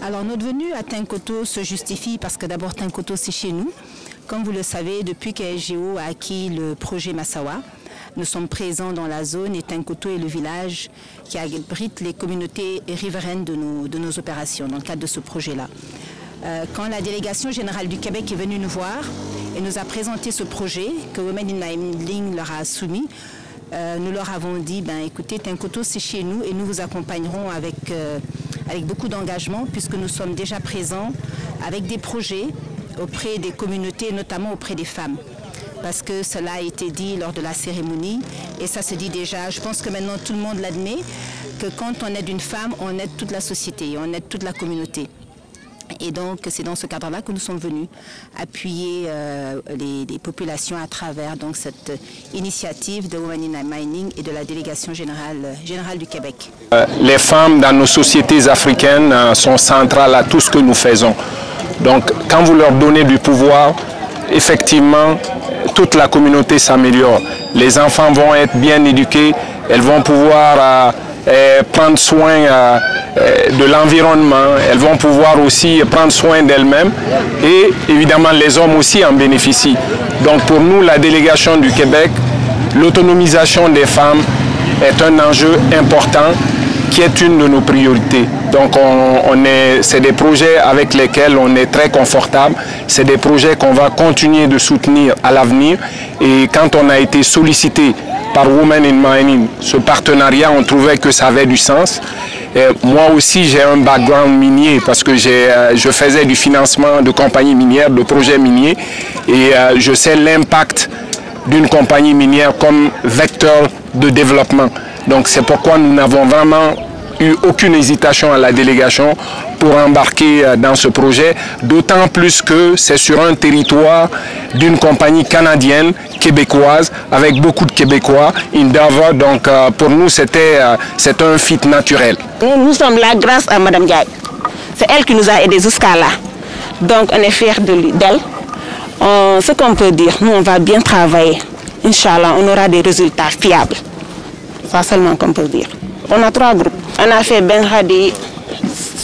Alors notre venue à Tinkoto se justifie parce que d'abord Tinkoto c'est chez nous. Comme vous le savez, depuis qu'ASGO a acquis le projet Massawa, nous sommes présents dans la zone et Tinkoto est le village qui abrite les communautés riveraines de nos opérations dans le cadre de ce projet-là. Quand la délégation générale du Québec est venue nous voir et nous a présenté ce projet que Women in Mining leur a soumis, nous leur avons dit, écoutez, Tinkoto c'est chez nous et nous vous accompagnerons avec beaucoup d'engagement puisque nous sommes déjà présents avec des projets auprès des communautés, notamment auprès des femmes. Parce que cela a été dit lors de la cérémonie et ça se dit déjà, je pense que maintenant tout le monde l'admet, que quand on aide une femme, on aide toute la société, on aide toute la communauté. Et donc c'est dans ce cadre-là que nous sommes venus appuyer les populations à travers donc, cette initiative de Women in Mining et de la délégation générale du Québec. Les femmes dans nos sociétés africaines sont centrales à tout ce que nous faisons. Donc quand vous leur donnez du pouvoir, effectivement, toute la communauté s'améliore. Les enfants vont être bien éduqués, elles vont pouvoir prendre soin de l'environnement, elles vont pouvoir aussi prendre soin d'elles-mêmes et évidemment les hommes aussi en bénéficient. Donc pour nous, la délégation du Québec, l'autonomisation des femmes est un enjeu important qui est une de nos priorités. Donc c'est des projets avec lesquels on est très confortable, c'est des projets qu'on va continuer de soutenir à l'avenir et quand on a été sollicité par Women in Mining, ce partenariat, on trouvait que ça avait du sens. Et moi aussi, j'ai un background minier parce que je faisais du financement de compagnies minières, de projets miniers et je sais l'impact d'une compagnie minière comme vecteur de développement. Donc c'est pourquoi nous n'avons vraiment eu aucune hésitation à la délégation pour embarquer dans ce projet, d'autant plus que c'est sur un territoire d'une compagnie canadienne, québécoise, avec beaucoup de Québécois, Endeavour, donc pour nous c'est un fit naturel. Nous sommes là grâce à Mme Diaye. C'est elle qui nous a aidés jusqu'à là. Donc on est fiers d'elle. Ce qu'on peut dire, nous on va bien travailler. Inch'Allah, on aura des résultats fiables. C'est seulement qu'on peut dire. On a 3 groupes. On a fait Ben Hadi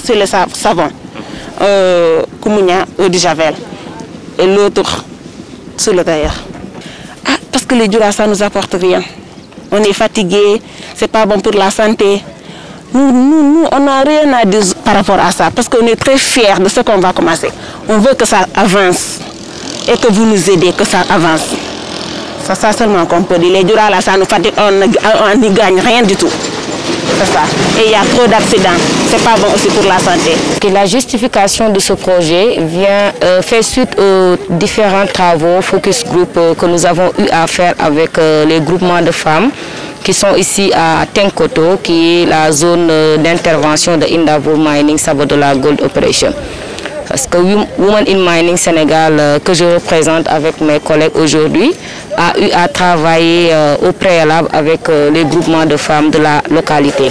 sur le savon, Koumounia eau de Javel et l'autre sur le tailleur. Ah, parce que les durs, ça ne nous apporte rien. On est fatigué, c'est pas bon pour la santé. Nous on n'a rien à dire par rapport à ça parce qu'on est très fiers de ce qu'on va commencer. On veut que ça avance et que vous nous aidez, que ça avance. C'est ça seulement qu'on peut dire. Les durs, là, ça nous fatigue, on n'y gagne rien du tout. C'est ça. Et il y a trop d'accidents. C'est pas bon aussi pour la santé. La justification de ce projet fait suite aux différents travaux, focus group que nous avons eu à faire avec les groupements de femmes qui sont ici à Tinkoto, qui est la zone d'intervention de Endeavour Mining Sabodala Gold Operation. Parce que Women in Mining Sénégal, que je représente avec mes collègues aujourd'hui, a eu à travailler au préalable avec les groupements de femmes de la localité.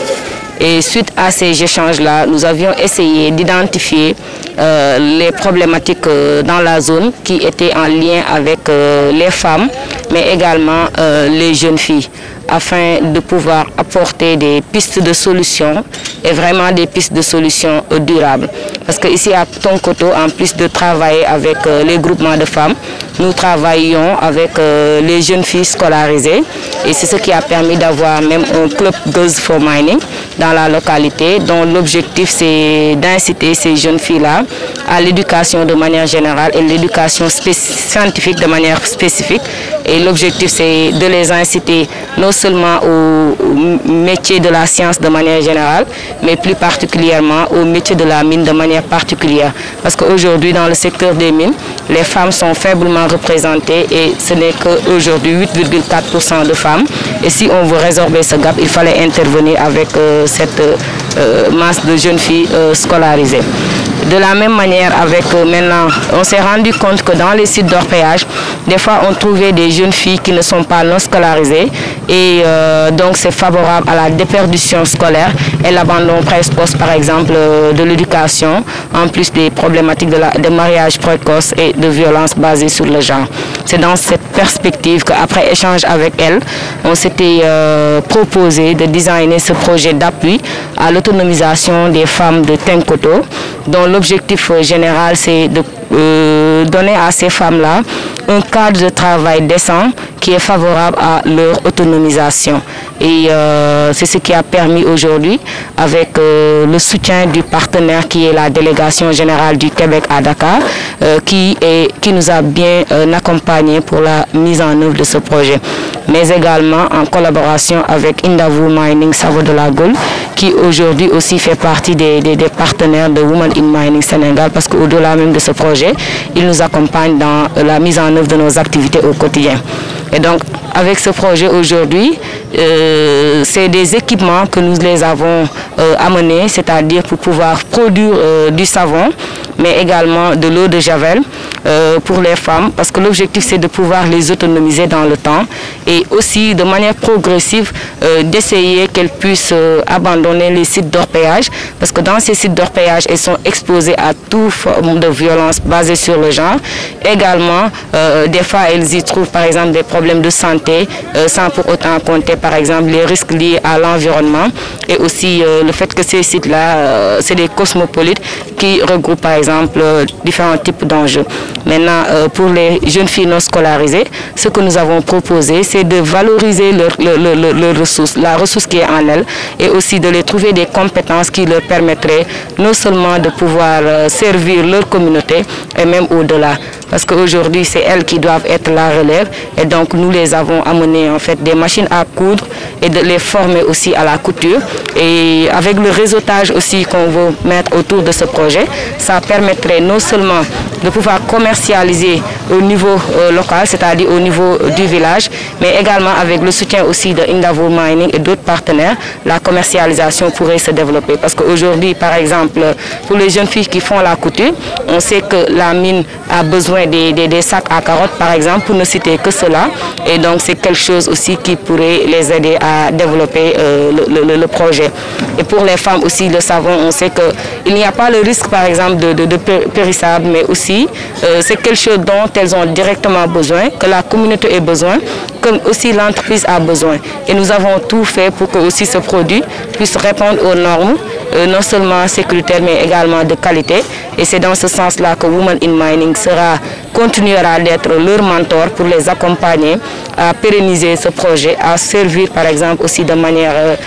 Et suite à ces échanges-là, nous avions essayé d'identifier les problématiques dans la zone qui étaient en lien avec les femmes, mais également les jeunes filles, afin de pouvoir apporter des pistes de solutions et vraiment des pistes de solutions durables. Parce qu'ici à Tinkoto, en plus de travailler avec les groupements de femmes, nous travaillons avec les jeunes filles scolarisées et c'est ce qui a permis d'avoir même un club Girls for Mining dans la localité dont l'objectif c'est d'inciter ces jeunes filles-là à l'éducation de manière générale et l'éducation scientifique de manière spécifique. Et l'objectif c'est de les inciter non seulement au métier de la science de manière générale, mais plus particulièrement au métier de la mine de manière particulière. Parce qu'aujourd'hui, dans le secteur des mines, les femmes sont faiblement représentées et ce n'est qu'aujourd'hui 8,4% de femmes. Et si on veut résorber ce gap, il fallait intervenir avec cette masse de jeunes filles scolarisées. De la même manière, maintenant, on s'est rendu compte que dans les sites d'orpaillage, des fois on trouvait des jeunes filles qui ne sont pas non scolarisées et donc c'est favorable à la déperdition scolaire et l'abandon précoce par exemple de l'éducation, en plus des problématiques de mariage précoce et de violences basées sur le genre. C'est dans cette perspective qu'après échange avec elle, on s'était proposé de designer ce projet d'appui à l'autonomisation des femmes de Tenkoto, dont l'objectif général c'est de donner à ces femmes-là un cadre de travail décent qui est favorable à leur autonomisation. Et c'est ce qui a permis aujourd'hui, avec le soutien du partenaire qui est la délégation générale du Québec à Dakar, qui nous a bien accompagnés pour la mise en œuvre de ce projet. Mais également en collaboration avec Indavou Mining Savo de la Gaule, qui aujourd'hui aussi fait partie des partenaires de Women in Mining Sénégal, parce qu'au-delà même de ce projet, ils nous accompagnent dans la mise en œuvre de nos activités au quotidien. Et donc, avec ce projet aujourd'hui, c'est des équipements que nous les avons amenés, c'est-à-dire pour pouvoir produire du savon, mais également de l'eau de javel pour les femmes, parce que l'objectif c'est de pouvoir les autonomiser dans le temps et aussi de manière progressive d'essayer qu'elles puissent abandonner les sites d'orpaillage, parce que dans ces sites d'orpaillage, elles sont exposées à toute forme de violence basée sur le genre. Également, des fois, elles y trouvent par exemple des problèmes de santé, sans pour autant compter par exemple les risques liés à l'environnement et aussi le fait que ces sites-là, c'est des cosmopolites qui regroupent par exemple différents types d'enjeux. Maintenant, pour les jeunes filles non scolarisées, ce que nous avons proposé, c'est de valoriser leur ressource, la ressource qui est en elles, et aussi de les trouver des compétences qui leur permettraient non seulement de pouvoir servir leur communauté, et même au-delà. Parce qu'aujourd'hui, c'est elles qui doivent être la relève, et donc nous les avons amené en fait des machines à coudre et de les former aussi à la couture. Et avec le réseautage aussi qu'on veut mettre autour de ce projet, ça permettrait non seulement de pouvoir commercialiser au niveau local, c'est-à-dire au niveau du village, mais également avec le soutien aussi de Indavou Mining et d'autres partenaires, la commercialisation pourrait se développer. Parce qu'aujourd'hui, par exemple, pour les jeunes filles qui font la couture, on sait que la mine a besoin des sacs à carottes, par exemple, pour ne citer que cela. Et donc, c'est quelque chose aussi qui pourrait les aider à développer le projet. Et pour les femmes aussi, le savon, on sait qu'il n'y a pas le risque, par exemple, de périssable, mais aussi, c'est quelque chose dont elles ont directement besoin, que la communauté ait besoin, que aussi l'entreprise a besoin. Et nous avons tout fait pour que aussi ce produit puisse répondre aux normes, non seulement sécuritaires, mais également de qualité. Et c'est dans ce sens-là que Women in Mining continuera d'être leur mentor pour les accompagner à pérenniser ce projet, à servir par exemple aussi de manière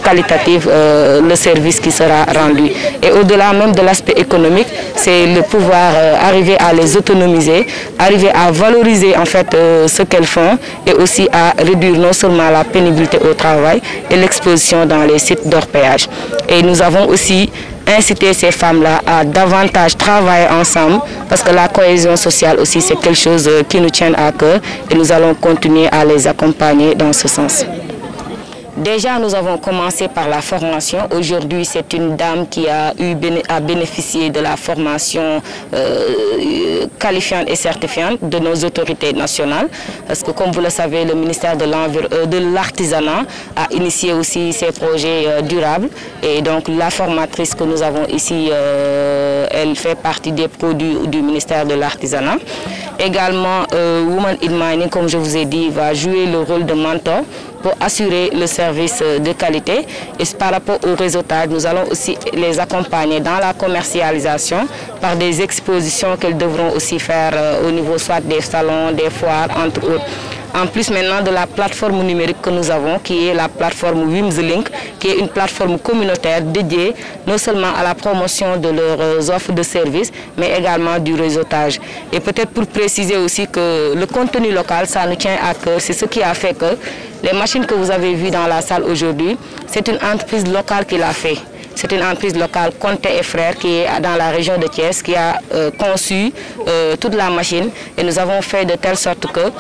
qualitative le service qui sera rendu. Et au-delà même de l'aspect économique, c'est le pouvoir arriver à les autonomiser, arriver à valoriser en fait ce qu'elles font et aussi à réduire non seulement la pénibilité au travail et l'exposition dans les sites d'orpaillage. Et nous avons aussi inciter ces femmes-là à davantage travailler ensemble, parce que la cohésion sociale aussi c'est quelque chose qui nous tient à cœur et nous allons continuer à les accompagner dans ce sens. Déjà, nous avons commencé par la formation. Aujourd'hui, c'est une dame qui a bénéficié de la formation qualifiante et certifiante de nos autorités nationales. Parce que, comme vous le savez, le ministère de l'Artisanat a initié aussi ces projets durables. Et donc, la formatrice que nous avons ici, elle fait partie des produits du ministère de l'Artisanat. Également, Women in Mining, comme je vous ai dit, va jouer le rôle de mentor pour assurer le service de qualité. Et par rapport au réseautage, nous allons aussi les accompagner dans la commercialisation par des expositions qu'elles devront aussi faire au niveau soit des salons, des foires, entre autres. En plus maintenant de la plateforme numérique que nous avons, qui est la plateforme WimsLink, qui est une plateforme communautaire dédiée non seulement à la promotion de leurs offres de services, mais également du réseautage. Et peut-être pour préciser aussi que le contenu local, ça nous tient à cœur. C'est ce qui a fait que les machines que vous avez vues dans la salle aujourd'hui, c'est une entreprise locale qui l'a fait. C'est une entreprise locale, Conté et Frères, qui est dans la région de Thiès, qui a conçu toute la machine. Et nous avons fait de telle sorte que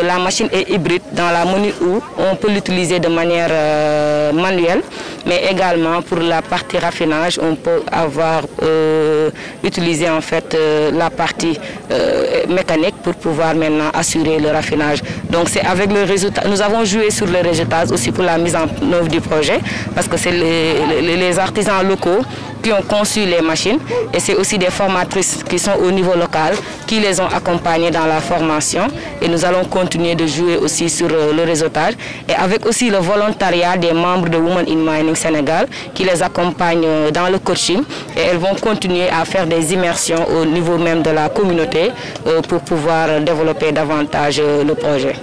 la machine est hybride dans la mesure où on peut l'utiliser de manière manuelle mais également pour la partie raffinage, on peut avoir utilisé en fait la partie mécanique pour pouvoir maintenant assurer le raffinage. Donc c'est avec le résultat, nous avons joué sur les résultats aussi pour la mise en œuvre du projet, parce que c'est les artisans locaux qui ont conçu les machines et c'est aussi des formatrices qui sont au niveau local qui les ont accompagnés dans la formation, et nous allons continuer de jouer aussi sur le réseautage et avec aussi le volontariat des membres de Women in Mining Sénégal qui les accompagnent dans le coaching, et elles vont continuer à faire des immersions au niveau même de la communauté pour pouvoir développer davantage le projet.